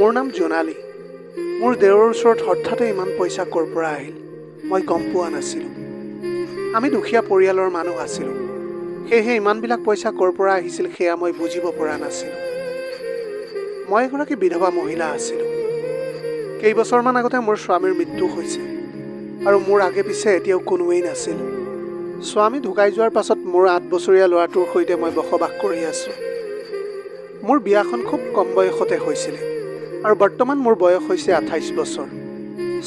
মোৰ নাম জোনালী। মোৰ দেউৰৰ ওচৰত হঠাতে ইমান পইচা ক'ৰ পৰা আহিল মই গম পোৱা নাছিলোঁ। আমি দুখীয়া পৰিয়ালৰ মানুহ আছিলোঁ, সেয়েহে ইমানবিলাক পইচা ক'ৰ পৰা আহিছিল সেয়া মই বুজিব পৰা নাছিলোঁ। মই এগৰাকী বিধৱা মহিলা আছিলোঁ। কেইবছৰমান আগতে মোৰ স্বামীৰ মৃত্যু হৈছে আৰু মোৰ আগে পিছে এতিয়াও কোনোৱেই নাছিল। স্বামী ঢুকাই যোৱাৰ পাছত মোৰ 8 বছৰীয়া ল'ৰাটোৰ সৈতে মই বসবাস কৰি আছোঁ। মোৰ বিয়াখন খুব কম বয়সতে হৈছিলে আৰু বৰ্তমান মোৰ বয়স হৈছে 28 বছৰ।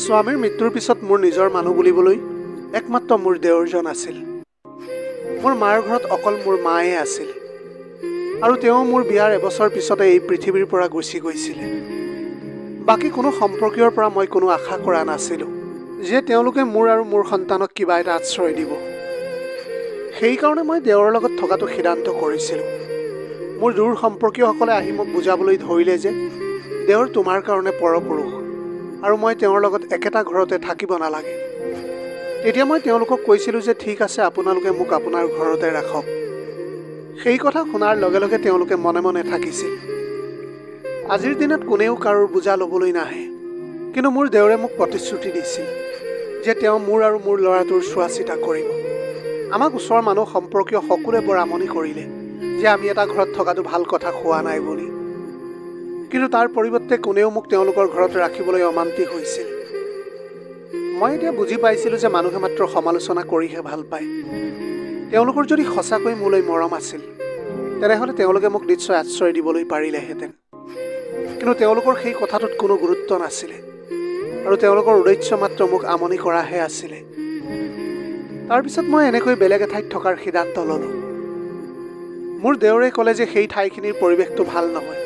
স্বামীৰ মৃত্যুৰ পিছত মোৰ নিজৰ মানুহ বুলিবলৈ একমাত্ৰ মোৰ দেউৰজন আছিল। মোৰ মাৰ ঘৰত অকল মোৰ মায়ে আছিল আৰু তেওঁ মোৰ বিয়াৰ এবছৰ পিছতে এই পৃথিৱীৰ পৰা গুচি গৈছিলে। বাকী কোনো সম্পৰ্কীয়ৰ পৰা মই কোনো আশা কৰা নাছিলোঁ যে তেওঁলোকে মোৰ আৰু মোৰ সন্তানক কিবা এটা আশ্ৰয় দিব। সেইকাৰণে মই দেউৰৰ লগত থকাটো সিদ্ধান্ত কৰিছিলোঁ। মোৰ দূৰ সম্পৰ্কীয়সকলে আহি মোক বুজাবলৈ ধৰিলে যে দেউৰ তোমাৰ কাৰণে পৰপুৰুষ আৰু মই তেওঁৰ লগত একেটা ঘৰতে থাকিব নালাগে। তেতিয়া মই তেওঁলোকক কৈছিলোঁ যে ঠিক আছে, আপোনালোকে মোক আপোনাৰ ঘৰতে ৰাখক। সেই কথা শুনাৰ লগে লগে তেওঁলোকে মনে মনে থাকিছিল। আজিৰ দিনত কোনেও কাৰোৰ বুজা ল'বলৈ নাহে, কিন্তু মোৰ দেউৰে মোক প্ৰতিশ্ৰুতি দিছিল যে তেওঁ মোৰ আৰু মোৰ ল'ৰাটোৰ চোৱা চিতা কৰিব। আমাক ওচৰৰ মানুহ সম্পৰ্কীয় সকলোৱে বৰ আমনি কৰিলে যে আমি এটা ঘৰত থকাটো ভাল কথা হোৱা নাই বুলি, কিন্তু তাৰ পৰিৱৰ্তে কোনেও মোক তেওঁলোকৰ ঘৰত ৰাখিবলৈ অমান্তি হৈছিল। মই এতিয়া বুজি পাইছিলোঁ যে মানুহে মাত্ৰ সমালোচনা কৰিহে ভাল পায়। তেওঁলোকৰ যদি সঁচাকৈ মোলৈ মৰম আছিল তেনেহ'লে তেওঁলোকে মোক নিশ্চয় আশ্ৰয় দিবলৈ পাৰিলেহেঁতেন, কিন্তু তেওঁলোকৰ সেই কথাটোত কোনো গুৰুত্ব নাছিলে আৰু তেওঁলোকৰ উদ্দেশ্য মাত্ৰ মোক আমনি কৰাহে আছিলে। তাৰপিছত মই এনেকৈ বেলেগ এঠাইত থকাৰ সিদ্ধান্ত ল'লোঁ। মোৰ দেউৰে ক'লে যে সেই ঠাইখিনিৰ পৰিৱেশটো ভাল নহয়।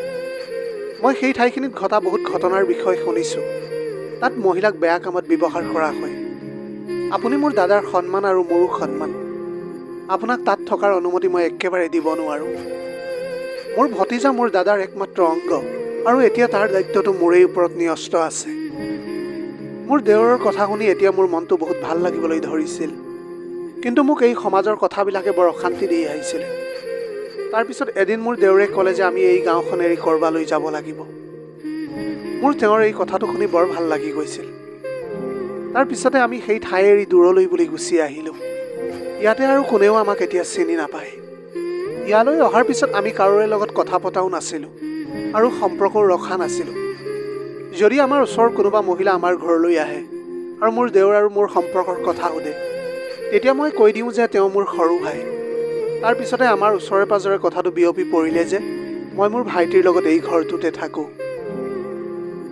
মই সেই ঠাইখিনিত ঘটা বহুত ঘটনাৰ বিষয়ে শুনিছোঁ। তাত মহিলাক বেয়া কামত ব্যৱহাৰ কৰা হয়। আপুনি মোৰ দাদাৰ সন্মান আৰু মোৰো সন্মান। আপোনাক তাত থকাৰ অনুমতি মই একেবাৰে দিব নোৱাৰোঁ। মোৰ ভতিজা মোৰ দাদাৰ একমাত্ৰ অংগ আৰু এতিয়া তাৰ দায়িত্বটো মোৰেই ওপৰত ন্যস্ত আছে। মোৰ দেউৰৰ কথা শুনি এতিয়া মোৰ মনটো বহুত ভাল লাগিবলৈ ধৰিছিল, কিন্তু মোক এই সমাজৰ কথাবিলাকে বৰ অশান্তি দি আহিছিলে। তাৰপিছত এদিন মোৰ দেউৰে ক'লে যে আমি এই গাঁওখন এৰি ক'ৰবালৈ যাব লাগিব। মোৰ তেওঁৰ এই কথাটো শুনি বৰ ভাল লাগি গৈছিল। তাৰপিছতে আমি সেই ঠাই এৰি দূৰলৈ বুলি গুচি আহিলোঁ। ইয়াতে আৰু কোনেও আমাক এতিয়া চিনি নাপায়। ইয়ালৈ অহাৰ পিছত আমি কাৰোৰে লগত কথা পতাও নাছিলোঁ আৰু সম্পৰ্কও ৰখা নাছিলোঁ। যদি আমাৰ ওচৰৰ কোনোবা মহিলা আমাৰ ঘৰলৈ আহে আৰু মোৰ দেউৰ আৰু মোৰ সম্পৰ্কৰ কথা সোধে, তেতিয়া মই কৈ দিওঁ যে তেওঁ মোৰ সৰু ভাই। তাৰপিছতে আমাৰ ওচৰে পাজৰে কথাটো বিয়পি পৰিলে যে মই মোৰ ভাইটিৰ লগত এই ঘৰটোতে থাকোঁ।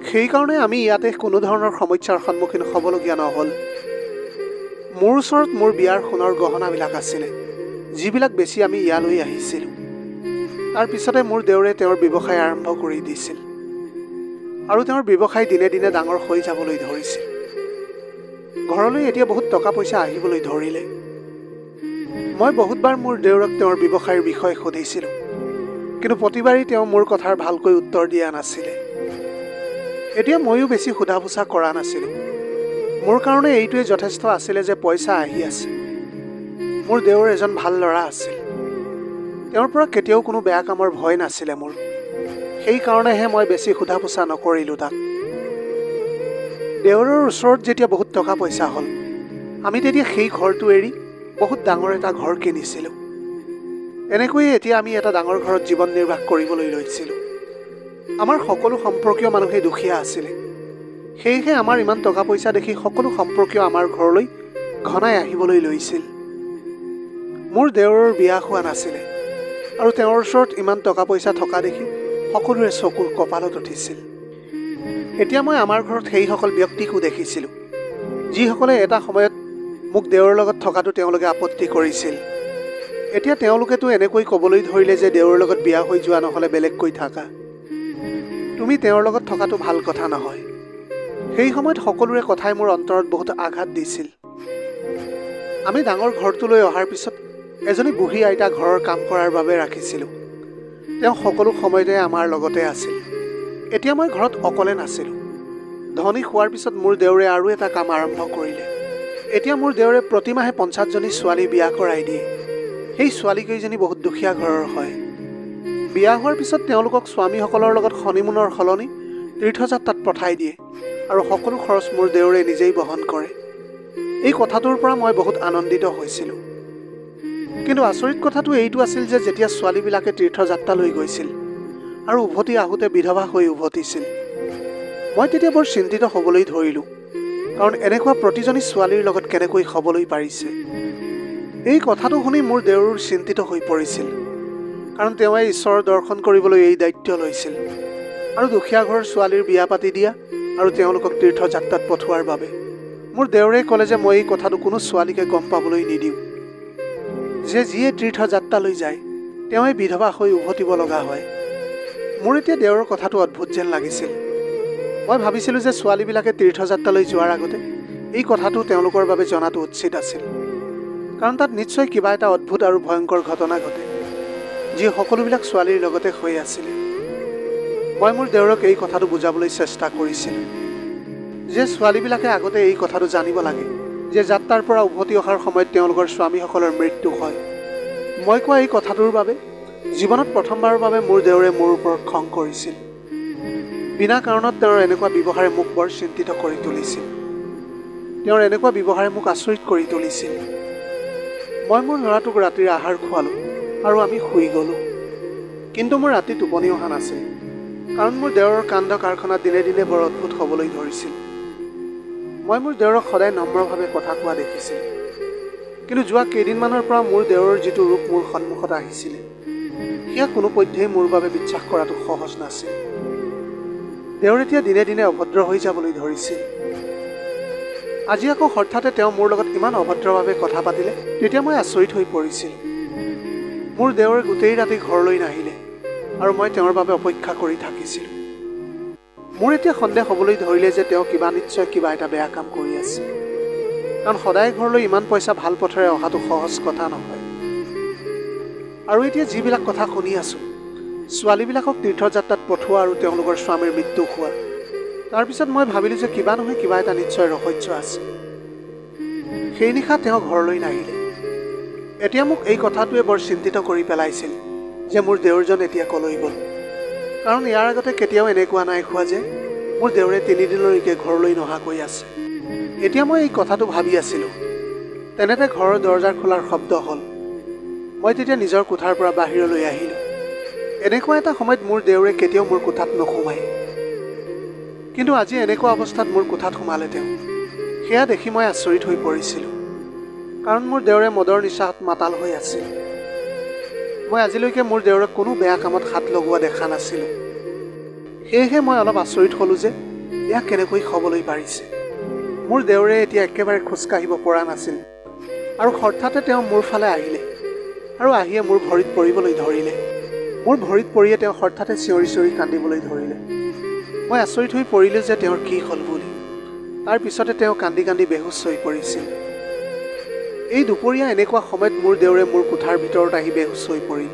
সেইকাৰণে আমি ইয়াতে কোনো ধৰণৰ সমস্যাৰ সন্মুখীন হ'বলগীয়া নহ'ল। মোৰ ওচৰত মোৰ বিয়াৰ সোণৰ গহনাবিলাক আছিলে, যিবিলাক বেছি আমি ইয়ালৈ আহিছিলোঁ। তাৰপিছতে মোৰ দেউৰে তেওঁৰ ব্যৱসায় আৰম্ভ কৰি দিছিল আৰু তেওঁৰ ব্যৱসায় দিনে দিনে ডাঙৰ হৈ যাবলৈ ধৰিছিল। ঘৰলৈ এতিয়া বহুত টকা পইচা আহিবলৈ ধৰিলে। মই বহুতবাৰ মোৰ দেউৰক তেওঁৰ ব্যৱসায়ৰ বিষয়ে সুধিছিলোঁ, কিন্তু প্ৰতিবাৰেই তেওঁ মোৰ কথাৰ ভালকৈ উত্তৰ দিয়া নাছিলে। এতিয়া ময়ো বেছি সোধা পোছা কৰা নাছিলোঁ। মোৰ কাৰণে এইটোৱে যথেষ্ট আছিলে যে পইচা আহি আছে। মোৰ দেউৰ এজন ভাল ল'ৰা আছিল। তেওঁৰ পৰা কেতিয়াও কোনো বেয়া কামৰ ভয় নাছিলে মোৰ। সেইকাৰণেহে মই বেছি সোধা পোছা নকৰিলোঁ তাক। দেউৰৰ ওচৰত যেতিয়া বহুত টকা পইচা হ'ল, আমি তেতিয়া সেই ঘৰটো এৰি বহুত ডাঙৰ এটা ঘৰ কিনিছিলোঁ। এনেকৈয়ে এতিয়া আমি এটা ডাঙৰ ঘৰত জীৱন নিৰ্বাহ কৰিবলৈ লৈছিলোঁ। আমাৰ সকলো সম্পৰ্কীয় মানুহেই দুখীয়া আছিলে, সেয়েহে আমাৰ ইমান টকা পইচা দেখি সকলো সম্পৰ্কীয় আমাৰ ঘৰলৈ ঘনাই আহিবলৈ লৈছিল। মোৰ দেউৰৰ বিয়া হোৱা নাছিলে আৰু তেওঁৰ ওচৰত ইমান টকা পইচা থকা দেখি সকলোৰে চকুৰ কপালত উঠিছিল। এতিয়া মই আমাৰ ঘৰত সেইসকল ব্যক্তিকো দেখিছিলোঁ যিসকলে এটা সময়ত মোক দেউৰৰ লগত থকাটো তেওঁলোকে আপত্তি কৰিছিল। এতিয়া তেওঁলোকেতো এনেকৈ ক'বলৈ ধৰিলে যে দেউৰৰ লগত বিয়া হৈ যোৱা নহ'লে বেলেগকৈ থাকা। তুমি তেওঁৰ লগত থকাটো ভাল কথা নহয়। সেই সময়ত সকলোৰে কথাই মোৰ অন্তৰত বহুত আঘাত দিছিল। আমি ডাঙৰ ঘৰটোলৈ অহাৰ পিছত এজনী বুঢ়ী আইতা ঘৰৰ কাম কৰাৰ বাবে ৰাখিছিলোঁ। তেওঁ সকলো সময়তে আমাৰ লগতে আছিল। এতিয়া মই ঘৰত অকলে নাছিলোঁ। ধনী হোৱাৰ পিছত মোৰ দেউৰে আৰু এটা কাম আৰম্ভ কৰিলে। এতিয়া মোৰ দেউৰে প্ৰতিমাহে 50জনী ছোৱালী বিয়া কৰাই দিয়ে। সেই ছোৱালীকেইজনী বহুত দুখীয়া ঘৰৰ হয়। বিয়া হোৱাৰ পিছত তেওঁলোকক স্বামীসকলৰ লগত হনিমুনৰ সলনি তীৰ্থযাত্ৰাত পঠাই দিয়ে আৰু সকলো খৰচ মোৰ দেউৰে নিজেই বহন কৰে। এই কথাটোৰ পৰা মই বহুত আনন্দিত হৈছিলোঁ। কিন্তু আচৰিত কথাটো এইটো আছিল যে যেতিয়া ছোৱালীবিলাকে তীৰ্থযাত্ৰালৈ গৈছিল আৰু উভতি আহোঁতে বিধৱা হৈ উভতিছিল, মই তেতিয়া বৰ চিন্তিত হ'বলৈ ধৰিলোঁ, কাৰণ এনেকুৱা প্ৰতিজনী ছোৱালীৰ লগত কেনেকৈ হ'বলৈ পাৰিছে। এই কথাটো শুনি মোৰ দেউৰ চিন্তিত হৈ পৰিছিল, কাৰণ তেওঁৱে ঈশ্বৰৰ দৰ্শন কৰিবলৈ এই দায়িত্ব লৈছিল আৰু দুখীয়া ঘৰৰ ছোৱালীৰ বিয়া পাতি দিয়া আৰু তেওঁলোকক তীৰ্থযাত্ৰাত পঠোৱাৰ বাবে। মোৰ দেউৰে ক'লে যে মই এই কথাটো কোনো ছোৱালীকে গম পাবলৈ নিদিওঁ, যে যিয়ে তীৰ্থযাত্ৰালৈ যায় তেওঁৱে বিধৱা হৈ উভতিব লগা হয়। মোৰ এতিয়া দেউৰৰ কথাটো অদ্ভুত যেন লাগিছিল। মই ভাবিছিলোঁ যে ছোৱালীবিলাকে তীৰ্থযাত্ৰালৈ যোৱাৰ আগতে এই কথাটো তেওঁলোকৰ বাবে জনাটো উচিত আছিল, কাৰণ তাত নিশ্চয় কিবা এটা অদ্ভুত আৰু ভয়ংকৰ ঘটনা ঘটে, যি সকলোবিলাক ছোৱালীৰ লগতে হৈ আছিলে। মই মোৰ দেউৰক এই কথাটো বুজাবলৈ চেষ্টা কৰিছিলোঁ যে ছোৱালীবিলাকে আগতে এই কথাটো জানিব লাগে যে যাত্ৰাৰ পৰা উভতি অহাৰ সময়ত তেওঁলোকৰ স্বামীসকলৰ মৃত্যু হয়। মই কোৱা এই কথাটোৰ বাবে জীৱনত প্ৰথমবাৰৰ বাবে মোৰ দেউৰে মোৰ ওপৰত খং কৰিছিল। বিনা কাৰণত তেওঁৰ এনেকুৱা ব্যৱহাৰে মোক বৰ চিন্তিত কৰি তুলিছিল। তেওঁৰ এনেকুৱা ব্যৱহাৰে মোক আচৰিত কৰি তুলিছিল। মই মোৰ ল'ৰাটোক ৰাতিৰ আহাৰ খোৱালোঁ আৰু আমি শুই গ'লোঁ। কিন্তু মোৰ ৰাতি টোপনি অহা নাছিল, কাৰণ মোৰ দেউৰৰ কাণ্ড কাৰখানা দিনে দিনে বৰ অদ্ভুত হ'বলৈ ধৰিছিল। মই মোৰ দেউৰক সদায় নম্ৰভাৱে কথা কোৱা দেখিছিলোঁ, কিন্তু যোৱা কেইদিনমানৰ পৰা মোৰ দেউৰৰ যিটো ৰূপ মোৰ সন্মুখত আহিছিলে, সেয়া কোনোপধ্যেই মোৰ বাবে বিশ্বাস কৰাটো সহজ নাছিল। দেউৰ এতিয়া দিনে দিনে অভদ্ৰ হৈ যাবলৈ ধৰিছিল। আজি আকৌ হঠাতে তেওঁ মোৰ লগত ইমান অভদ্ৰভাৱে কথা পাতিলে, তেতিয়া মই আচৰিত হৈ পৰিছিলোঁ। মোৰ দেউৰে গোটেই ৰাতি ঘৰলৈ নাহিলে আৰু মই তেওঁৰ বাবে অপেক্ষা কৰি থাকিছিলোঁ। মোৰ এতিয়া সন্দেহ হ'বলৈ ধৰিলে যে তেওঁ নিশ্চয় কিবা এটা বেয়া কাম কৰি আছে, কাৰণ সদায় ঘৰলৈ ইমান পইচা ভাল পথেৰে অহাটো সহজ কথা নহয়। আৰু এতিয়া যিবিলাক কথা শুনি আছোঁ, ছোৱালীবিলাকক তীৰ্থযাত্ৰাত পঠোৱা আৰু তেওঁলোকৰ স্বামীৰ মৃত্যু হোৱা, তাৰপিছত মই ভাবিলোঁ যে কিবা নহয় কিবা এটা নিশ্চয় ৰহস্য আছে। সেই নিশা তেওঁ ঘৰলৈ নাহিলে। এতিয়া মোক এই কথাটোৱে বৰ চিন্তিত কৰি পেলাইছিল যে মোৰ দেউৰজন এতিয়া কলৈ গ'ল, কাৰণ ইয়াৰ আগতে কেতিয়াও এনেকুৱা নাই হোৱা যে মোৰ দেউৰে 3 দিনলৈকে ঘৰলৈ নহাকৈ আছে। এতিয়া মই এই কথাটো ভাবি আছিলোঁ, তেনেতে ঘৰৰ দৰজাৰ খোলাৰ শব্দ হ'ল। মই তেতিয়া নিজৰ কোঠাৰ পৰা বাহিৰলৈ আহিলোঁ। এনেকুৱা এটা সময়ত মোৰ দেউৰে কেতিয়াও মোৰ কোঠাত নোসোমায়, কিন্তু আজি এনেকুৱা অৱস্থাত মোৰ কোঠাত সোমালে তেওঁ। সেয়া দেখি মই আচৰিত হৈ পৰিছিলোঁ, কাৰণ মোৰ দেউৰে মদৰ নিচাত মাতাল হৈ আছিল। মই আজিলৈকে মোৰ দেউৰক কোনো বেয়া কামত হাত লগোৱা দেখা নাছিলোঁ। সেয়েহে মই অলপ আচৰিত হ'লোঁ যে এয়া কেনেকৈ হ'বলৈ পাৰিছে। মোৰ দেউৰে এতিয়া একেবাৰে খোজকাঢ়িব পৰা নাছিল আৰু হঠাতে তেওঁ মোৰ ফালে আহিলে আৰু আহিয়ে মোৰ ভৰিত পৰিবলৈ ধৰিলে। মোৰ ভৰিত পৰিয়ে তেওঁ হঠাতে চিঞৰি চিঞৰি কান্দিবলৈ ধৰিলে। মই আচৰিত হৈ পৰিলোঁ যে তেওঁৰ কি হ'ল বুলি। তাৰ পিছতে তেওঁ কান্দি কান্দি বেহুচ হৈ পৰিছিল। এই দুপৰীয়া এনেকুৱা সময়ত মোৰ দেউৰে মোৰ কোঠাৰ ভিতৰত আহি বেহুচ হৈ পৰিল,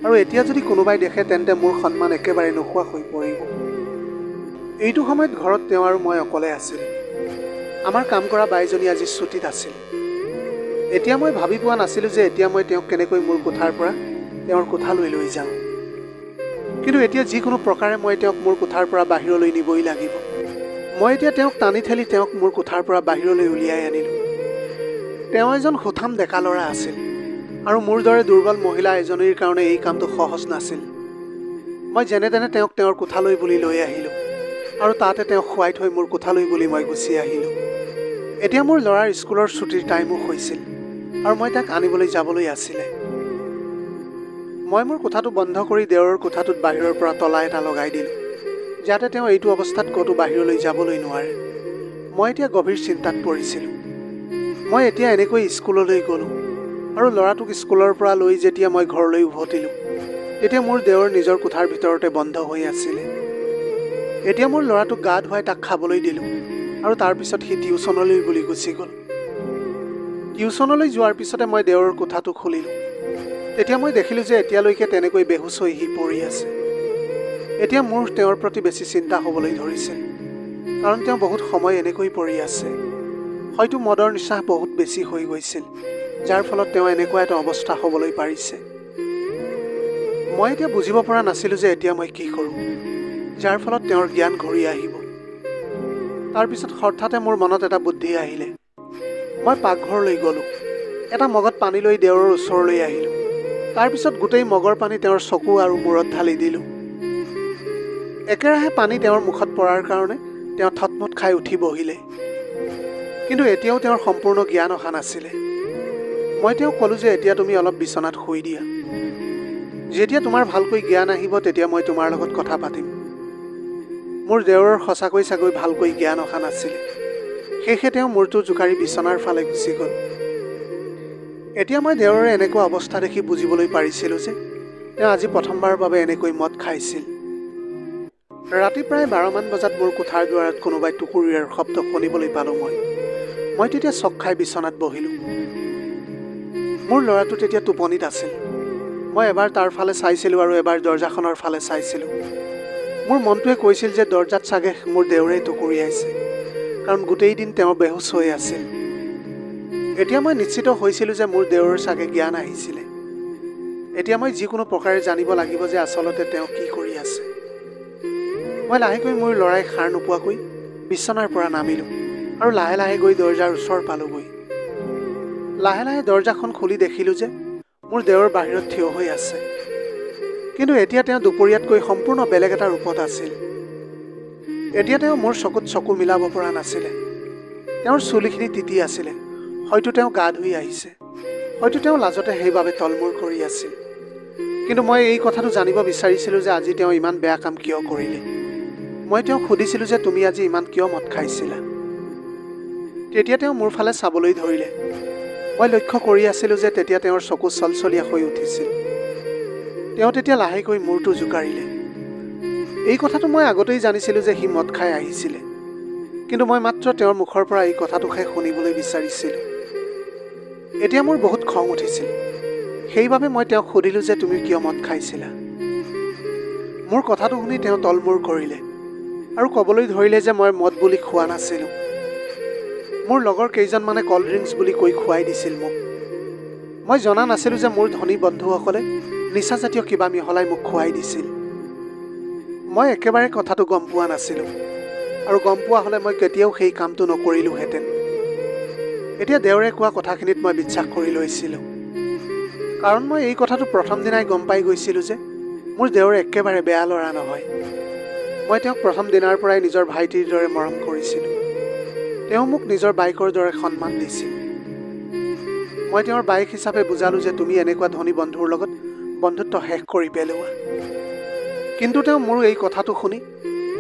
আৰু এতিয়া যদি কোনোবাই দেখে তেন্তে মোৰ সন্মান একেবাৰে নোহোৱা হৈ পৰিব। এইটো সময়ত ঘৰত তেওঁ আৰু মই অকলে আছিল। আমাৰ কাম কৰা বাইজনী আজি ছুটীত আছিল। এতিয়া মই ভাবি পোৱা নাছিলোঁ যে এতিয়া মই তেওঁক কেনেকৈ মোৰ কোঠাৰ পৰা তেওঁৰ কোঠালৈ লৈ যাওঁ, কিন্তু এতিয়া যিকোনো প্ৰকাৰে মই তেওঁক মোৰ কোঠাৰ পৰা বাহিৰলৈ নিবই লাগিব। মই এতিয়া তেওঁক টানি ঠেলি তেওঁক মোৰ কোঠাৰ পৰা বাহিৰলৈ উলিয়াই আনিলোঁ। তেওঁ এজন সুঠাম ডেকা ল'ৰা আছিল, আৰু মোৰ দৰে দুৰ্বল মহিলা এজনীৰ কাৰণে এই কামটো সহজ নাছিল। মই যেনে তেনে তেওঁক তেওঁৰ কোঠালৈ বুলি লৈ আহিলোঁ, আৰু তাতে তেওঁক শুৱাই থৈ মোৰ কোঠালৈ বুলি মই গুচি আহিলোঁ। এতিয়া মোৰ ল'ৰাৰ স্কুলৰ ছুটিৰ টাইমো হৈছিল, আৰু মই তাক আনিবলৈ যাবলৈ আছিলে। মই মোৰ কোঠাটো বন্ধ কৰি দেউৰৰ কোঠাটোত বাহিৰৰ পৰা তলা এটা লগাই দিলোঁ, যাতে তেওঁ এইটো অৱস্থাত ক'তো বাহিৰলৈ যাবলৈ নোৱাৰে। মই এতিয়া গভীৰ চিন্তাত পৰিছিলোঁ। মই এতিয়া এনেকৈ স্কুললৈ গ'লোঁ, আৰু ল'ৰাটোক স্কুলৰ পৰা লৈ যেতিয়া মই ঘৰলৈ উভতিলোঁ, তেতিয়া মোৰ দেউৰ নিজৰ কোঠাৰ ভিতৰতে বন্ধ হৈ আছিলে। এতিয়া মোৰ ল'ৰাটোক গা ধুৱাই তাক খাবলৈ দিলোঁ, আৰু তাৰপিছত সি টিউচনলৈ বুলি গুচি গ'ল। টিউচনলৈ যোৱাৰ পিছতে মই দেউৰৰ কোঠাটো খুলিলোঁ। তেতিয়া মই দেখিলোঁ যে এতিয়ালৈকে তেনেকৈ বেহুচ হৈ সি পৰি আছে। এতিয়া মোৰ তেওঁৰ প্ৰতি বেছি চিন্তা হ'বলৈ ধৰিছে, কাৰণ তেওঁ বহুত সময় এনেকৈ পৰি আছে। হয়তো মদৰ নিচা বহুত বেছি হৈ গৈছিল, যাৰ ফলত তেওঁ এনেকুৱা এটা অৱস্থা হ'বলৈ পাৰিছে। মই এতিয়া বুজিব পৰা নাছিলোঁ যে এতিয়া মই কি কৰোঁ। যাৰ ফলত তেওঁৰ জ্ঞান ঘূৰি আহিব। তাৰপিছত হঠাতে মোৰ মনত এটা বুদ্ধি আহিলে। মই পাকঘৰলৈ গ'লোঁ। এটা মগত পানী লৈ দেওৰৰ ওচৰলৈ আহিলোঁ। তাৰপিছত গোটেই মগৰ পানী তেওঁৰ চকু আৰু মূৰত ঢালি দিলোঁ। একেৰাহে পানী তেওঁৰ মুখত পৰাৰ কাৰণে তেওঁ থতমত খাই উঠি বহিলে। কিন্তু এতিয়াও তেওঁৰ সম্পূৰ্ণ জ্ঞান অহা নাছিলে। মই তেওঁক ক'লোঁ যে এতিয়া তুমি অলপ বিচনাত শুই দিয়া। যেতিয়া তোমাৰ ভালকৈ জ্ঞান আহিব তেতিয়া মই তোমাৰ লগত কথা পাতিম। মোৰ দেওৰৰ সঁচাকৈ চাগৈ ভালকৈ জ্ঞান অহা নাছিলে। সেয়েহে তেওঁ মূৰটো জোকাৰি বিচনাৰ ফালে গুচি গ'ল। এতিয়া মই দেওৰৰে এনেকুৱা অৱস্থা দেখি বুজিবলৈ পাৰিছিলোঁ যে তেওঁ আজি প্ৰথমবাৰৰ বাবে এনেকৈ মদ খাইছিল। ৰাতি প্ৰায় 12মান বজাত মোৰ কোঠাৰ দুৱাৰত কোনোবাই টুকুৰিয়াৰ শব্দ শুনিবলৈ পালোঁ। মই তেতিয়া চক খাই বিচনাত বহিলোঁ। মোৰ ল'ৰাটো তেতিয়া টোপনিত আছিল। মই এবাৰ তাৰ ফালে চাইছিলোঁ আৰু এবাৰ দৰজাখনৰ ফালে চাইছিলোঁ। মোৰ মনটোৱে কৈছিল যে দৰজাত চাগে মোৰ দেওৰেই টুকুৰিয়াইছে, কাৰণ গোটেই দিন তেওঁ বেহুচ হৈ আছিল। এতিয়া মই নিশ্চিত হৈছিলোঁ যে মোৰ দেওৰৰ চাগে জ্ঞান আহিছিলে। এতিয়া মই যিকোনো প্ৰকাৰে জানিব লাগিব যে আচলতে তেওঁ কি কৰি আছে। মই লাহেকৈ মোৰ ল'ৰাই সাৰ নোপোৱাকৈ বিচনাৰ পৰা নামিলোঁ আৰু লাহে লাহে গৈ দৰজাৰ ওচৰ পালোঁগৈ। লাহে লাহে দৰজাখন খুলি দেখিলোঁ যে মোৰ দেওৰ বাহিৰত থিয় হৈ আছে। কিন্তু এতিয়া তেওঁ দুপৰীয়াতকৈ সম্পূৰ্ণ বেলেগ এটা ৰূপত আছিল। এতিয়া তেওঁ মোৰ চকুত চকু মিলাব পৰা নাছিলে। তেওঁৰ চুলিখিনি তিতি আছিলে। হয়তো তেওঁ গা ধুই আহিছে। হয়তো তেওঁ লাজতে সেইবাবে তলমূৰ কৰি আছিল। কিন্তু মই এই কথাটো জানিব বিচাৰিছিলোঁ যে আজি তেওঁ ইমান বেয়া কাম কিয় কৰিলে। মই তেওঁক সুধিছিলোঁ যে তুমি আজি ইমান কিয় মদ খাইছিলা। তেতিয়া তেওঁ মোৰ ফালে চাবলৈ ধৰিলে। মই লক্ষ্য কৰি আছিলোঁ যে তেতিয়া তেওঁৰ চকু চলচলীয়া হৈ উঠিছিল। তেওঁ তেতিয়া লাহেকৈ মূৰটো জোকাৰিলে। এই কথাটো মই আগতেই জানিছিলোঁ যে সি মদ খাই আহিছিলে। কিন্তু মই মাত্ৰ তেওঁৰ মুখৰ পৰা এই কথাটোহে শুনিবলৈ বিচাৰিছিলোঁ। এতিয়া মোৰ বহুত খং উঠিছিল। সেইবাবে মই তেওঁক সুধিলোঁ যে তুমি কিয় মদ খাইছিলা। মোৰ কথাটো শুনি তেওঁ তলমূৰ কৰিলে আৰু ক'বলৈ ধৰিলে যে মই মদ বুলি খোৱা নাছিলোঁ। মোৰ লগৰ কেইজনমানে ক'ল্ড ড্ৰিংকছ বুলি কৈ খুৱাই দিছিল মোক। মই জনা নাছিলোঁ যে মোৰ ধনী বন্ধুসকলে নিচাজাতীয় কিবা মিহলাই মোক খুৱাই দিছিল। মই একেবাৰে কথাটো গম পোৱা নাছিলোঁ, আৰু গম পোৱা হ'লে মই কেতিয়াও সেই কামটো নকৰিলোঁহেঁতেন। এতিয়া দেওৰে কোৱা কথাখিনিত মই বিশ্বাস কৰি লৈছিলোঁ, কাৰণ মই এই কথাটো প্ৰথম দিনাই গম পাই গৈছিলোঁ যে মোৰ দেওৰ একেবাৰে বেয়া ল'ৰা নহয়। মই তেওঁক প্ৰথম দিনাৰ পৰাই নিজৰ ভাইটিৰ দৰে মৰম কৰিছিলোঁ। তেওঁ মোক নিজৰ বাইকৰ দৰে সন্মান দিছিল। মই তেওঁৰ বাইক হিচাপে বুজালোঁ যে তুমি এনেকুৱা ধনী বন্ধুৰ লগত বন্ধুত্ব শেষ কৰি পেলোৱা। কিন্তু তেওঁ মোৰ এই কথাটো শুনি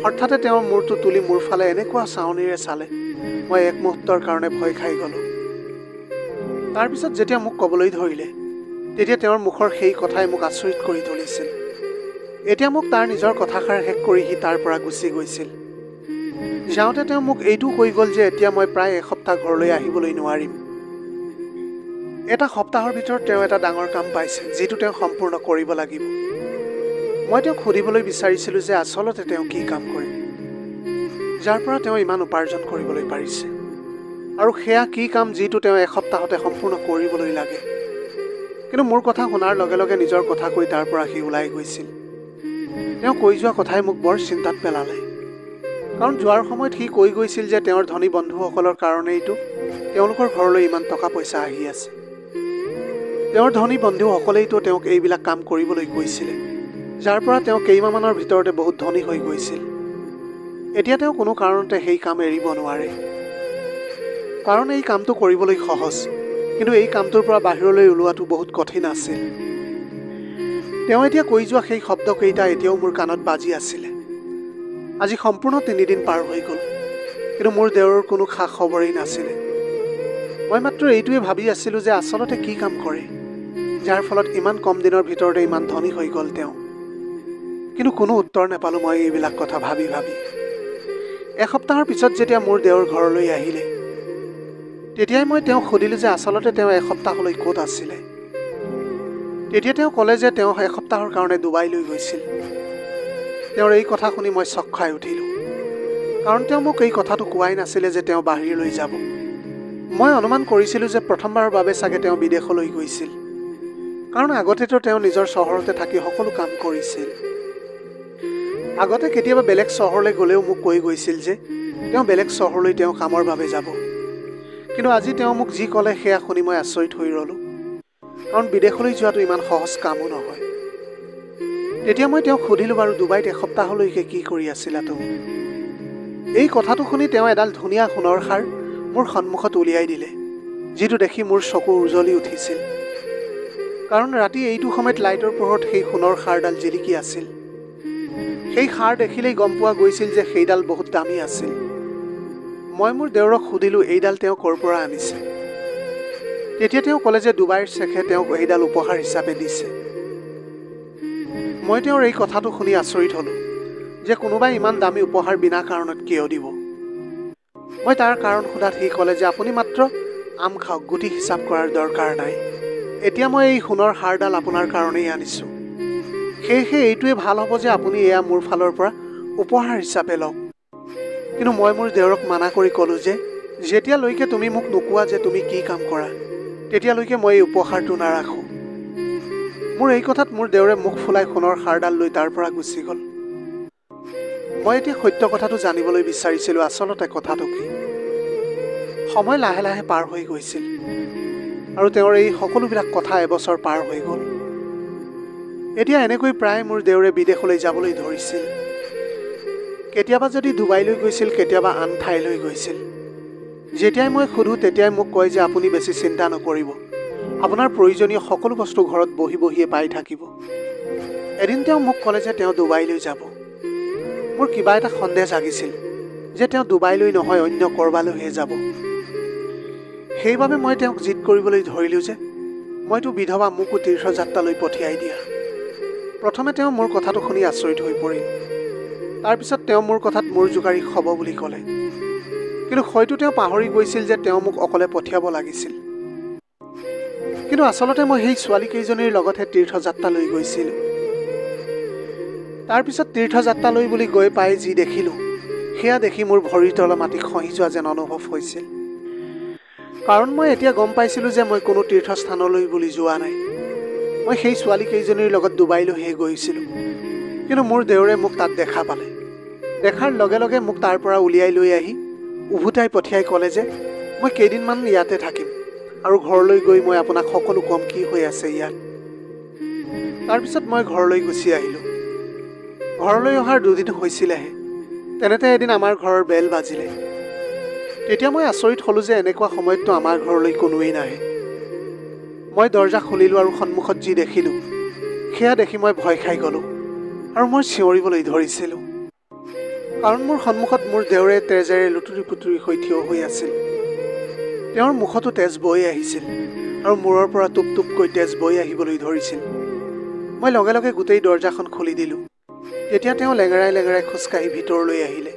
হঠাতে তেওঁৰ মূৰটো তুলি মোৰ ফালে এনেকুৱা চাৱনিৰে চালে, মই এক মুহূৰ্তৰ কাৰণে ভয় খাই গ'লোঁ। তাৰপিছত যেতিয়া মোক ক'বলৈ ধৰিলে, তেতিয়া তেওঁৰ মুখৰ সেই কথাই মোক আচৰিত কৰি তুলিছিল। এতিয়া মোক তাৰ নিজৰ কথাষাৰ শেষ কৰি সি তাৰ পৰা গুচি গৈছিল। যাওঁতে তেওঁ মোক এইটোও কৈ গ'ল যে এতিয়া মই প্ৰায় এসপ্তাহ ঘৰলৈ আহিবলৈ নোৱাৰিম। এটা সপ্তাহৰ ভিতৰত তেওঁ এটা ডাঙৰ কাম পাইছে, যিটো তেওঁ সম্পূৰ্ণ কৰিব লাগিব। মই তেওঁক সুধিবলৈ বিচাৰিছিলোঁ যে আচলতে তেওঁ কি কাম কৰে, যাৰ পৰা তেওঁ ইমান উপাৰ্জন কৰিবলৈ পাৰিছে, আৰু সেয়া কি কাম যিটো তেওঁ এসপ্তাহতে সম্পূৰ্ণ কৰিবলৈ লাগে। কিন্তু মোৰ কথা শুনাৰ লগে লগে নিজৰ কথা কৈ তাৰ পৰা সি ওলাই গৈছিল। তেওঁ কৈ যোৱা কথাই মোক বৰ চিন্তাত পেলালে, কাৰণ যোৱাৰ সময়ত সি কৈ গৈছিল যে তেওঁৰ ধনী বন্ধুসকলৰ কাৰণেইতো তেওঁলোকৰ ঘৰলৈ ইমান টকা পইচা আহি আছে। তেওঁৰ ধনী বন্ধুসকলেইতো তেওঁক এইবিলাক কাম কৰিবলৈ কৈছিলে, যাৰ পৰা তেওঁ কেইমাহমানৰ ভিতৰতে বহুত ধনী হৈ গৈছিল। এতিয়া তেওঁ কোনো কাৰণতে সেই কাম এৰিব নোৱাৰে, কাৰণ এই কামটো কৰিবলৈ সহজ, কিন্তু এই কামটোৰ পৰা বাহিৰলৈ ওলোৱাটো বহুত কঠিন আছিল। তেওঁ এতিয়া কৈ যোৱা সেই শব্দকেইটা এতিয়াও মোৰ কাণত বাজি আছিলে। আজি সম্পূৰ্ণ 3 দিন পাৰ হৈ গ'ল, কিন্তু মোৰ দেওৰৰ কোনো খা খবৰেই নাছিলে। মই মাত্ৰ এইটোৱে ভাবি আছিলোঁ যে আচলতে কি কাম কৰে, যাৰ ফলত ইমান কম দিনৰ ভিতৰতে ইমান ধনী হৈ গ'ল তেওঁ। কিন্তু কোনো উত্তৰ নাপালোঁ মই এইবিলাক কথা ভাবি ভাবি। এসপ্তাহৰ পিছত যেতিয়া মোৰ দেওৰ ঘৰলৈ আহিলে, তেতিয়াই মই তেওঁক সুধিলোঁ যে আচলতে তেওঁ এসপ্তাহলৈ ক'ত আছিলে। তেতিয়া তেওঁ ক'লে যে তেওঁ এসপ্তাহৰ কাৰণে ডুবাইলৈ গৈছিল। তেওঁৰ এই কথা শুনি মই চক খাই উঠিলোঁ, কাৰণ তেওঁ মোক এই কথাটো কোৱাই নাছিলে যে তেওঁ বাহিৰলৈ যাব। মই অনুমান কৰিছিলোঁ যে প্ৰথমবাৰৰ বাবে চাগে তেওঁ বিদেশলৈ গৈছিল, কাৰণ আগতেতো তেওঁ নিজৰ চহৰতে থাকি সকলো কাম কৰিছিল। আগতে কেতিয়াবা বেলেগ চহৰলৈ গ'লেও মোক কৈ গৈছিল যে তেওঁ বেলেগ চহৰলৈ তেওঁ কামৰ বাবে যাব। কিন্তু আজি তেওঁ মোক যি ক'লে সেয়া শুনি মই আচৰিত হৈ ৰ'লোঁ, কাৰণ বিদেশলৈ যোৱাটো ইমান সহজ কামো নহয়। তেতিয়া মই তেওঁক সুধিলোঁ, বাৰু ডুবাইত এসপ্তাহলৈকে কি কৰি আছিলা তুমি? এই কথাটো শুনি তেওঁ এডাল ধুনীয়া সোণৰ হাৰ মোৰ সন্মুখত উলিয়াই দিলে, যিটো দেখি মোৰ চকু উজ্বলি উঠিছিল। কাৰণ ৰাতি এইটো সময়ত লাইটৰ পোহৰত সেই সোণৰ হাৰডাল জিলিকি আছিল। সেই হাৰ দেখিলেই গম পোৱা গৈছিল যে সেইডাল বহুত দামী আছিল। মই মোৰ দেউৰক সুধিলোঁ, এইডাল তেওঁ ক'ৰ পৰা আনিছে? তেতিয়া তেওঁ ক'লে যে ডুবাইৰ শ্বেখে তেওঁক এইডাল উপহাৰ হিচাপে দিছে। মই তেওঁৰ এই কথাটো শুনি আচৰিত হ'লোঁ যে কোনোবাই ইমান দামী উপহাৰ বিনা কাৰণত কিয় দিব। মই তাৰ কাৰণ সোধাত সি ক'লে যে আপুনি মাত্ৰ আম খাওক, গুটি হিচাপ কৰাৰ দৰকাৰ নাই। এতিয়া মই এই সোণৰ হাৰডাল আপোনাৰ কাৰণেই আনিছোঁ, সেয়েহে এইটোৱে ভাল হ'ব যে আপুনি এয়া মোৰ ফালৰ পৰা উপহাৰ হিচাপে লওক। কিন্তু মই মোৰ দেউৰক মানা কৰি ক'লোঁ যে যেতিয়ালৈকে তুমি মোক নোকোৱা যে তুমি কি কাম কৰা, তেতিয়ালৈকে মই এই উপহাৰটো নাৰাখোঁ। মোৰ এই কথাত মোৰ দেউৰে মুখ ফুলাই সোণৰ হাৰডাল লৈ তাৰ পৰা গুচি গ'ল। মই এতিয়া সত্য কথাটো জানিবলৈ বিচাৰিছিলোঁ, আচলতে কথাটো কি। সময় লাহে লাহে পাৰ হৈ গৈছিল আৰু তেওঁৰ এই সকলোবিলাক কথা এবছৰ পাৰ হৈ গ'ল। এতিয়া এনেকৈ প্ৰায় মোৰ দেউৰে বিদেশলৈ যাবলৈ ধৰিছিল। কেতিয়াবা যদি ডুবাইলৈ গৈছিল, কেতিয়াবা আন ঠাইলৈ গৈছিল। যেতিয়াই মই সোধোঁ তেতিয়াই মোক কয় যে আপুনি বেছি চিন্তা নকৰিব, আপোনাৰ প্ৰয়োজনীয় সকলো বস্তু ঘৰত বহি বহিয়ে পাই থাকিব। এদিন তেওঁ মোক ক'লে যে তেওঁ ডুবাইলৈ যাব। মোৰ কিবা এটা সন্দেহ জাগিছিল যে তেওঁ ডুবাইলৈ নহয় অন্য ক'ৰবালৈহে যাব। সেইবাবে মই তেওঁক জিদ কৰিবলৈ ধৰিলোঁ যে মইতো বিধৱা, মোকো তীৰ্থযাত্ৰালৈ পঠিয়াই দিয়া। প্ৰথমে তেওঁ মোৰ কথাটো শুনি আচৰিত হৈ পৰিল। তাৰপিছত তেওঁ মোৰ কথাত মূৰ জোকাৰি হ'ব বুলি ক'লে। কিন্তু হয়তো তেওঁ পাহৰি গৈছিল যে তেওঁ মোক অকলে পঠিয়াব লাগিছিল। কিন্তু আচলতে মই সেই ছোৱালীকেইজনীৰ লগতহে তীৰ্থযাত্ৰালৈ গৈছিলোঁ। তাৰপিছত তীৰ্থযাত্ৰালৈ বুলি গৈ পাই যি দেখিলোঁ, সেয়া দেখি মোৰ ভৰিৰ তলৰ মাটি খহি যোৱা যেন অনুভৱ হৈছিল। কাৰণ মই এতিয়া গম পাইছিলোঁ যে মই কোনো তীৰ্থস্থানলৈ বুলি যোৱা নাই। মই সেই ছোৱালীকেইজনীৰ লগত ডুবাইলৈহে গৈছিলোঁ। কিন্তু মোৰ দেউৰে মোক তাত দেখা পালে। দেখাৰ লগে লগে মোক তাৰ পৰা উলিয়াই লৈ আহি উভতাই পঠিয়াই ক'লে যে মই কেইদিনমান ইয়াতে থাকিম আৰু ঘৰলৈ গৈ মই আপোনাক সকলো ক'ম কি হৈ আছে ইয়াত। তাৰপিছত মই ঘৰলৈ গুচি আহিলোঁ। ঘৰলৈ অহাৰ 2 দিন হৈছিলেহে তেনেতে এদিন আমাৰ ঘৰৰ বেল বাজিলে। তেতিয়া মই আচৰিত হ'লোঁ যে এনেকুৱা সময়ততো আমাৰ ঘৰলৈ কোনোৱেই নাহে। মই দৰজা খুলিলোঁ আৰু সন্মুখত যি দেখিলোঁ সেয়া দেখি মই ভয় খাই গ'লোঁ আৰু মই চিঞৰিবলৈ ধৰিছিলোঁ। কাৰণ মোৰ সন্মুখত মোৰ দেউৰে তেজেৰে লুতুৰি পুতুৰি হৈ থিয় হৈ আছিল। তেওঁৰ মুখতো তেজ বৈ আহিছিল আৰু মূৰৰ পৰা টোপ টোপকৈ তেজ বৈ আহিবলৈ ধৰিছিল। মই লগে লগে গোটেই দৰজাখন খুলি দিলোঁ। তেতিয়া তেওঁ লেঙেৰাই লেঙেৰাই খোজকাঢ়ি ভিতৰলৈ আহিলে।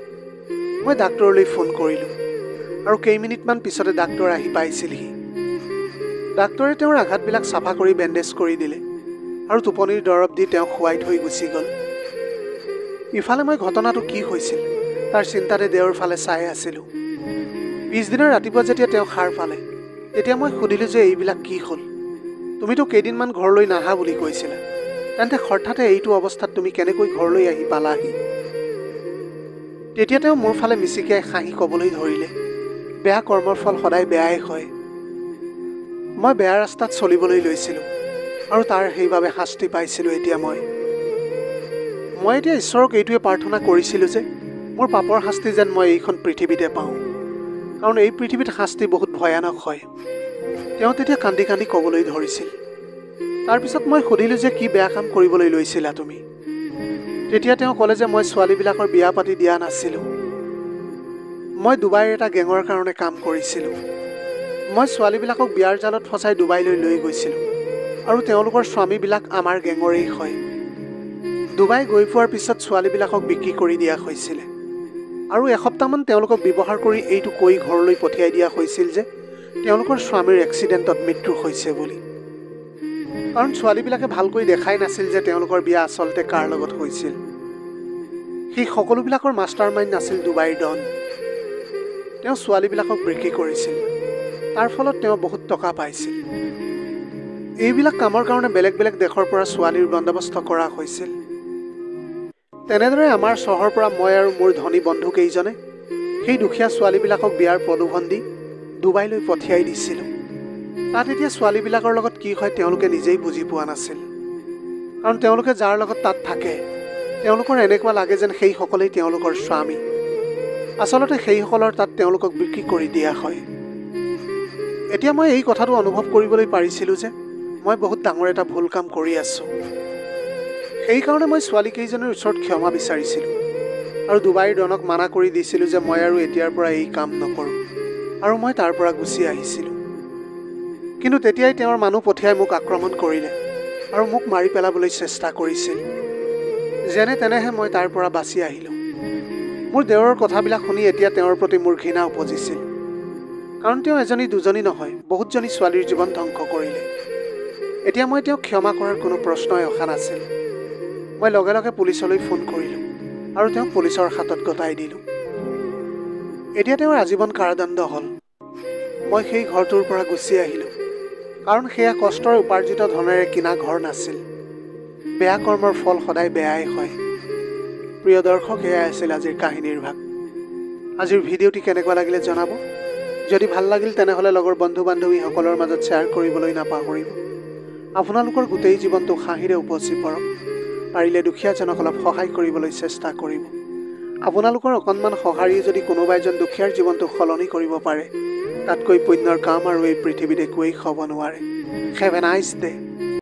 মই ডাক্তৰলৈ ফোন কৰিলোঁ আৰু কেইমিনিটমান পিছতে ডাক্তৰ আহি পাইছিলহি। ডাক্তৰে তেওঁৰ আঘাতবিলাক চাফা কৰি বেণ্ডেজ কৰি দিলে আৰু টোপনিৰ দৰৱ দি তেওঁক শুৱাই থৈ গুচি গ'ল। ইফালে মই ঘটনাটো কি হৈছিল তাৰ চিন্তাতে দেউৰ ফালে চাই আছিলোঁ। পিছদিনা ৰাতিপুৱা যেতিয়া তেওঁ সাৰ পালে, তেতিয়া মই সুধিলোঁ যে এইবিলাক কি হ'ল? তুমিতো কেইদিনমান ঘৰলৈ নাহা বুলি কৈছিলা, তেন্তে হঠাতে এইটো অৱস্থাত তুমি কেনেকৈ ঘৰলৈ আহি পালাহি? তেতিয়া তেওঁ মোৰ ফালে মিচিকিয়াই হাঁহি ক'বলৈ ধৰিলে, বেয়া কৰ্মৰ ফল সদায় বেয়াই হয়। মই বেয়া ৰাস্তাত চলিবলৈ লৈছিলোঁ আৰু তাৰ সেইবাবে শাস্তি পাইছিলোঁ। এতিয়া মই ঈশ্বৰক এইটোৱে প্ৰাৰ্থনা কৰিছিলোঁ যে মোৰ পাপৰ শাস্তি যেন মই এইখন পৃথিৱীতে পাওঁ, কাৰণ এই পৃথিৱীত শাস্তি বহুত ভয়ানক হয়। তেওঁ তেতিয়া কান্দি কান্দি ক'বলৈ ধৰিছিল। তাৰপিছত মই সুধিলোঁ যে কি বেয়া কাম কৰিবলৈ লৈছিলা তুমি? তেতিয়া তেওঁ ক'লে যে মই ছোৱালীবিলাকৰ বিয়া পাতি দিয়া নাছিলোঁ। মই ডুবাইৰ এটা গেঙৰ কাৰণে কাম কৰিছিলোঁ। মই ছোৱালীবিলাকক বিয়াৰ জালত ফচাই ডুবাইলৈ লৈ গৈছিলোঁ আৰু তেওঁলোকৰ স্বামীবিলাক আমাৰ গেঙৰেই হয়। ডুবাই গৈ পোৱাৰ পিছত ছোৱালীবিলাকক বিক্ৰী কৰি দিয়া হৈছিলে আৰু এসপ্তাহমান তেওঁলোকক ব্যৱহাৰ কৰি এইটো কৈ ঘৰলৈ পঠিয়াই দিয়া হৈছিল যে তেওঁলোকৰ স্বামীৰ এক্সিডেণ্টত মৃত্যু হৈছে বুলি। কাৰণ ছোৱালীবিলাকে ভালকৈ দেখাই নাছিল যে তেওঁলোকৰ বিয়া আচলতে কাৰ লগত হৈছিল। সেই সকলোবিলাকৰ মাষ্টাৰ মাইণ্ড আছিল ডুবাইৰ ডন। তেওঁ ছোৱালীবিলাকক বিক্ৰী কৰিছিল, তাৰ ফলত তেওঁ বহুত টকা পাইছিল। এইবিলাক কামৰ কাৰণে বেলেগ বেলেগ দেশৰ পৰা ছোৱালীৰ বন্দোবস্ত কৰা হৈছিল। তেনেদৰে আমাৰ চহৰৰ পৰা মই আৰু মোৰ ধনী বন্ধু কেইজনে সেই দুখীয়া ছোৱালীবিলাকক বিয়াৰ প্ৰলোভন দি ডুবাইলৈ পঠিয়াই দিছিলোঁ। তাত এতিয়া ছোৱালীবিলাকৰ লগত কি হয় তেওঁলোকে নিজেই বুজি পোৱা নাছিল। কাৰণ তেওঁলোকে যাৰ লগত তাত থাকে তেওঁলোকৰ এনেকুৱা লাগে যেন সেইসকলেই তেওঁলোকৰ স্বামী। আচলতে সেইসকলৰ তাত তেওঁলোকক বিক্ৰী কৰি দিয়া হয়। এতিয়া মই এই কথাটো অনুভৱ কৰিবলৈ পাৰিছিলোঁ যে মই বহুত ডাঙৰ এটা ভুল কাম কৰি আছোঁ। সেইকাৰণে মই ছোৱালীকেইজনীৰ ওচৰত ক্ষমা বিচাৰিছিলোঁ আৰু ডুবাইৰ ডনক মানা কৰি দিছিলোঁ যে মই আৰু এতিয়াৰ পৰা এই কাম নকৰোঁ আৰু মই তাৰ পৰা গুচি আহিছিলোঁ। কিন্তু তেতিয়াই তেওঁৰ মানুহ পঠিয়াই মোক আক্ৰমণ কৰিলে আৰু মোক মাৰি পেলাবলৈ চেষ্টা কৰিছিল। যেনে তেনেহে মই তাৰ পৰা বাচি আহিলোঁ। মোৰ দেৱৰৰ কথাবিলাক শুনি এতিয়া তেওঁৰ প্ৰতি মোৰ ঘৃণা উপজিছিল। কাৰণ তেওঁ এজনী দুজনী নহয়, বহুতজনী ছোৱালীৰ জীৱন ধ্বংস কৰিলে। এতিয়া মই তেওঁক ক্ষমা কৰাৰ কোনো প্ৰশ্নই অহা নাছিল। মই লগে লগে পুলিচলৈ ফোন কৰিলোঁ আৰু তেওঁক পুলিচৰ হাতত গতাই দিলোঁ। এতিয়া তেওঁৰ আজীৱন কাৰাদণ্ড হ'ল। মই সেই ঘৰটোৰ পৰা গুচি আহিলোঁ কাৰণ সেয়া কষ্টৰে উপাৰ্জিত ধনেৰে কিনা ঘৰ নাছিল। বেয়া কৰ্মৰ ফল সদায় বেয়াই হয়। প্ৰিয় দৰ্শক, এয়াই আছিল আজিৰ কাহিনীৰ ভাগ। আজিৰ ভিডিঅ'টি কেনেকুৱা লাগিলে জনাব। যদি ভাল লাগিল তেনেহ'লে লগৰ বন্ধু বান্ধৱীসকলৰ মাজত শ্বেয়াৰ কৰিবলৈ নাপাহৰিব। আপোনালোকৰ গোটেই জীৱনটো হাঁহিৰে উপচি পৰক। পাৰিলে দুখীয়াজনক অলপ সহায় কৰিবলৈ চেষ্টা কৰিব। আপোনালোকৰ অকণমান সঁহাৰিয়ে যদি কোনোবা এজন দুখীয়াৰ জীৱনটো সলনি কৰিব পাৰে, তাতকৈ পুণ্যৰ কাম আৰু এই পৃথিৱীত একোৱেই হ'ব নোৱাৰে। Have a nice day.